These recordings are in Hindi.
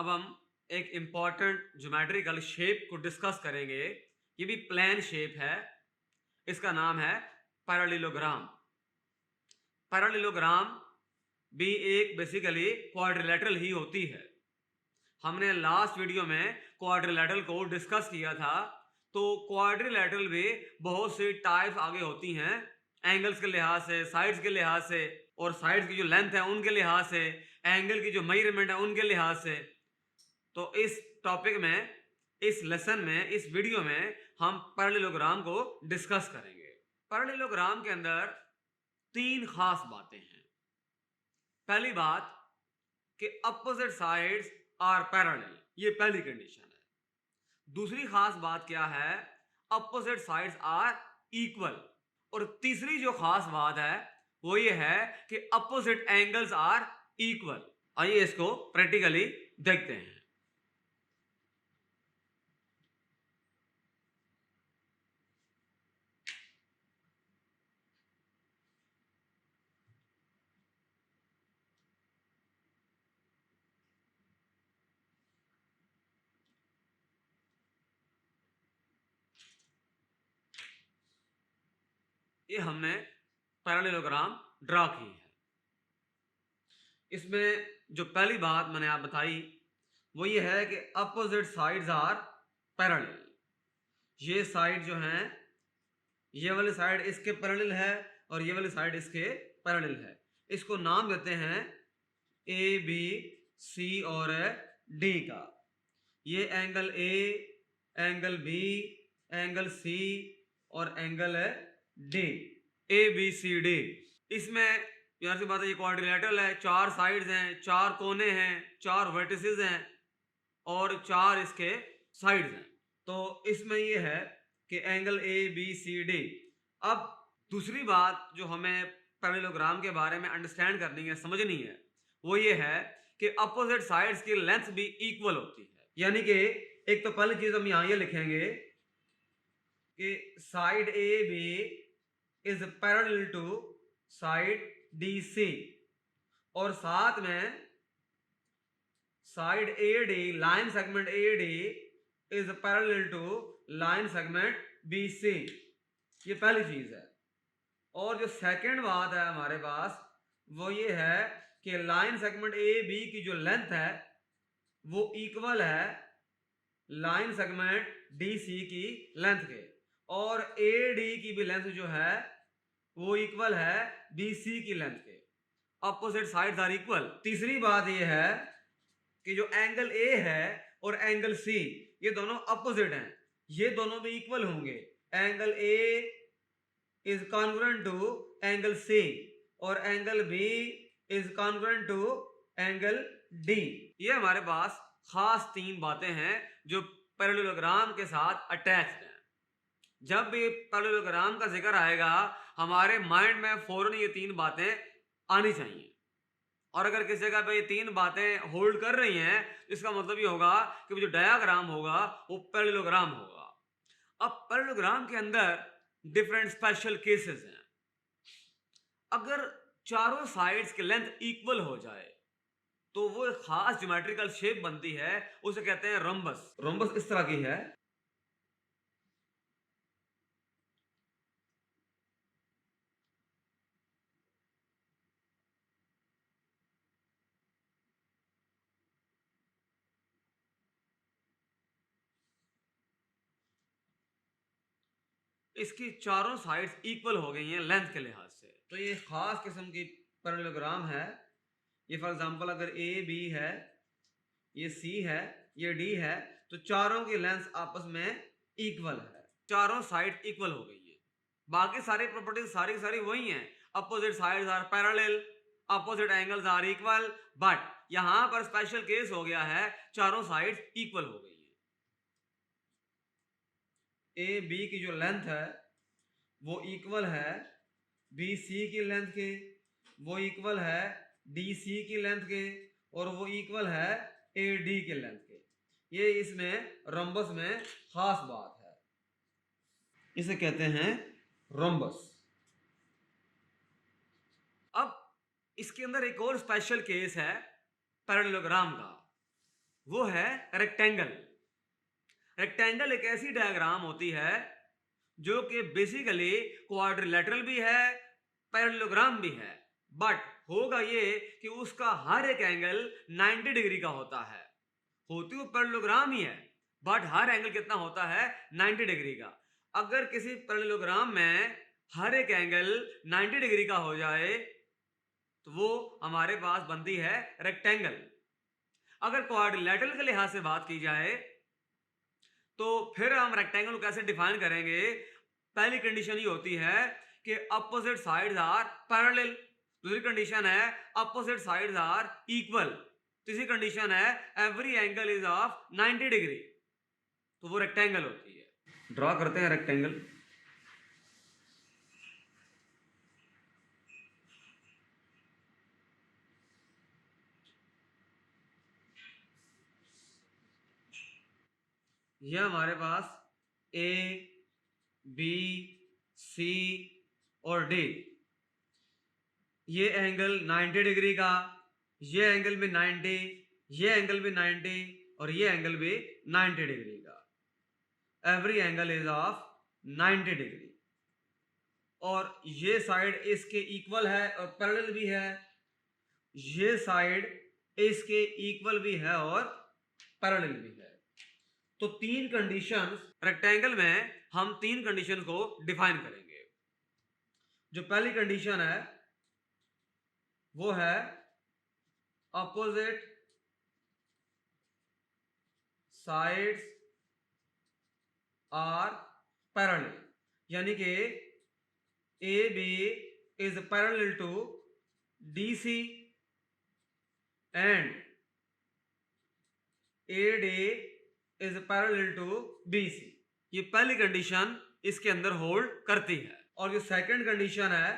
अब हम एक इम्पॉर्टेंट ज्योमेट्रिकल शेप को डिस्कस करेंगे। ये भी प्लेन शेप है, इसका नाम है पैरेललोग्राम। पैरेललोग्राम भी एक बेसिकली क्वाड्रिलेटरल ही होती है। हमने लास्ट वीडियो में क्वाड्रिलेटरल को डिस्कस किया था। तो क्वाड्रिलेटरल भी बहुत सी टाइप्स आगे होती हैं, एंगल्स के लिहाज से, साइड्स के लिहाज से, और साइड्स की जो लेंथ है उनके लिहाज से, एंगल की जो मेजरमेंट है उनके लिहाज से। तो इस टॉपिक में, इस लेसन में, इस वीडियो में हम पैरेललोग्राम को डिस्कस करेंगे। पैरेललोग्राम के अंदर तीन खास बातें हैं। पहली बात कि अपोजिट साइड्स आर पैरेलल, ये पहली कंडीशन है। दूसरी खास बात क्या है? Opposite sides are equal. और तीसरी जो खास बात है वो ये है कि अपोजिट एंगल्स आर इक्वल। आइए इसको प्रैक्टिकली देखते हैं। ये हमने पैरेललोग्राम ड्रा की है। इसमें जो पहली बात मैंने आप बताई वो ये है कि अपोजिट साइड्स आर पैरेलल। ये साइड जो हैं, ये वाली साइड इसके पैरेलल है और ये वाली साइड इसके पैरेलल है। इसको नाम देते हैं ए, बी, सी और डी का। ये angle A, angle B, angle C और angle D, A B C D. इसमें यार सी बात है, ये क्वाड्रिलेटरल है, चार साइड्स हैं, चार कोने हैं, चार वर्टिसेस हैं और चार इसके साइड्स हैं। तो इसमें ये है कि angle A B C D. अब दूसरी बात जो हमें पैरेललोग्राम के बारे में अंडरस्टैंड करनी है, समझनी है, वो ये है कि अपोजिट साइड्स की लेंथ भी इक्वल होती है। यानी कि एक तो पहली चीज हम यहां ये लिखेंगे कि side A B is parallel to side D C, और साथ में side A D, line segment A D is parallel to line segment B C. ये पहली चीज है। और जो सेकंड बात है हमारे पास वो ये है कि लाइन सेगमेंट ए बी की जो लेंथ है वो इक्वल है लाइन सेगमेंट डी सी की लेंथ के, और ए डी की भी लेंथ जो है वो इक्वल है बी सी की लेंथ के। Opposite sides are equal. तीसरी बात ये है कि जो एंगल ए है और एंगल सी, ये दोनों अपोजिट हैं, ये दोनों भी इक्वल होंगे। Angle A is congruent to angle C और angle B is congruent to angle D. ये हमारे पास खास तीन बातें हैं जो पैरेललोग्राम के साथ अटैच्ड हैं। जब भी पैरेललोग्राम का जिक्र आएगा हमारे माइंड में फौरन ये तीन बातें आनी चाहिए। और अगर किसी का भाई तीन बातें होल्ड कर रही हैं, इसका मतलब ये होगा कि जो डायग्राम होगा वो पैरेललोग्राम होगा। अब पैरेललोग्राम के अंदर डिफरेंट स्पेशल केसेस हैं। अगर चारों साइड्स की लेंथ इक्वल हो जाए तो वो एक खास ज्योमेट्रिकल शेप बनती है, उसे कहते हैं रोम्बस। रोम्बस इस तरह की है। इसकी चारों साइड्स इक्वल हो गई हैं लेंथ के लिहाज से, तो ये खास किस्म की पैरेललोग्राम है। ये फॉर एग्जांपल अगर ए बी है, ये सी है, ये डी है, तो चारों की लेंथ आपस में इक्वल है, चारों साइड इक्वल हो गई है। बाकी सारी प्रॉपर्टीज सारी सारी वही हैं। Opposite sides are parallel, opposite angles are equal, but यहां पर स्पेशल केस हो गया है, चारों साइड्स इक्वल हो गई है। ए बी की जो लेंथ है वो इक्वल है बी सी की लेंथ के, वो इक्वल है डी सी की लेंथ के, और वो इक्वल है ए डी के लेंथ के। ये इसमें रोम्बस में खास बात है, इसे कहते हैं रोम्बस। अब इसके अंदर एक और स्पेशल केस है पैरेललोग्राम का। वो है रेक्टेंगल। रेक्टेंगल एक ऐसी डायग्राम होती है जो कि बेसिकली क्वाड्रिलेटरल भी है, पैरेललोग्राम भी है, बट होगा ये कि उसका हर एक एंगल 90 डिग्री का होता है। होती वो पैरेललोग्राम ही है, बट हर एंगल कितना होता है? 90 डिग्री का। अगर किसी पैरेललोग्राम में हर एक एंगल 90 डिग्री का हो जाए तो वो हमारे पास बनती है रेक्टेंगल। अगर क्वाड्रिलेटरल के लिहाज से बात की जाए तो फिर हम रेक्टेंगल को कैसे डिफाइन करेंगे? पहली कंडीशन ये होती है कि अपोजिट साइड्स आर पैरेलल। दूसरी कंडीशन है अपोजिट साइड्स आर इक्वल। तीसरी कंडीशन है every angle is of 90 degree. तो वो रेक्टेंगल होती है। ड्रॉ करते हैं रेक्टेंगल। यह हमारे पास ए, बी, सी और डी, ये एंगल 90 डिग्री का, ये एंगल भी 90, ये एंगल भी 90 और ये एंगल भी 90 डिग्री का। Every angle is of 90 degree. और ये साइड इसके इक्वल है और पैरेलल भी है, ये साइड इसके इक्वल भी है और पैरेलल भी है। तो तीन कंडीशंस रेक्टेंगल में हम तीन कंडीशन को डिफाइन करेंगे। जो पहली कंडीशन है वो है अपोजिट साइड्स आर पैरेलल, यानी कि A B is parallel to D C and A D is parallel to B C. ये पहली कंडीशन इसके अंदर होल्ड करती है। और जो सेकंड कंडीशन है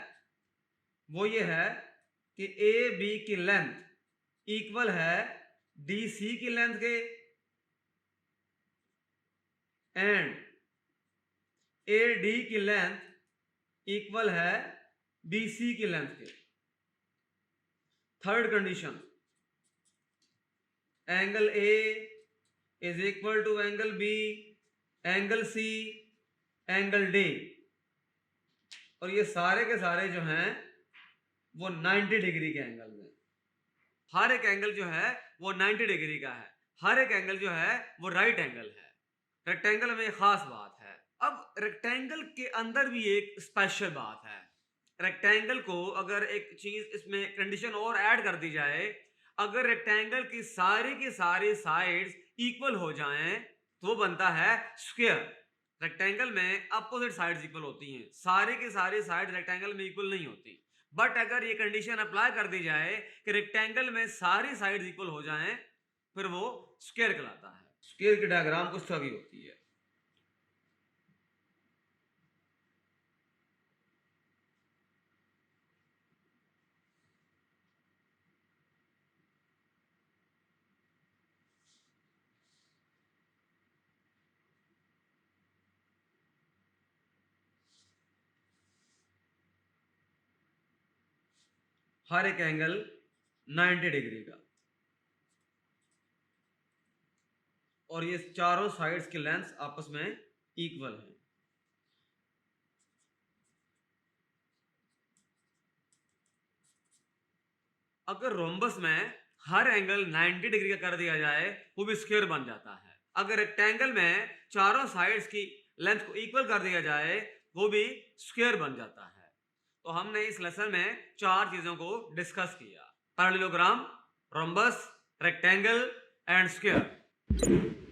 वो ये है कि ए बी की लेंथ इक्वल है डी सी की लेंथ के एंड ए डी की लेंथ इक्वल है बी सी की लेंथ के। Third condition, angle A is equal to angle B, angle C, angle D. और ये सारे के सारे जो हैं वो 90 डिग्री के एंगल हैं। हर एक एंगल जो है वो 90 डिग्री का है, हर एक एंगल जो है वो राइट एंगल है। रेक्टेंगल में एक खास बात है। अब रेक्टेंगल के अंदर भी एक स्पेशल बात है। रेक्टेंगल को अगर एक चीज इसमें कंडीशन और ऐड कर दी जाए, अगर रेक्टेंगल की सारी साइड्स इक्वल हो जाएं तो वो बनता है स्क्वायर। रेक्टेंगल में अपोजिट साइड्स इक्वल होती हैं, सारी की सारी साइड रेक्टेंगल में इक्वल नहीं होती। बट अगर ये कंडीशन अप्लाई कर दी जाए कि रेक्टेंगल में सारी साइड्स इक्वल हो जाएं फिर वो स्क्वायर कहलाता है। स्क्वायर की डायग्राम कुछ तरह की होती है। हर एक एंगल 90 डिग्री का और ये चारों साइड्स की लेंथ आपस में इक्वल है। अगर रोम्बस में हर एंगल 90 डिग्री का कर दिया जाए वो भी स्क्वायर बन जाता है। अगर रेक्टेंगल में चारों साइड्स की लेंथ को इक्वल कर दिया जाए वो भी स्क्वायर बन जाता है। तो हमने इस लेसन में चार चीजों को डिस्कस किया: parallelogram, rhombus, rectangle and square.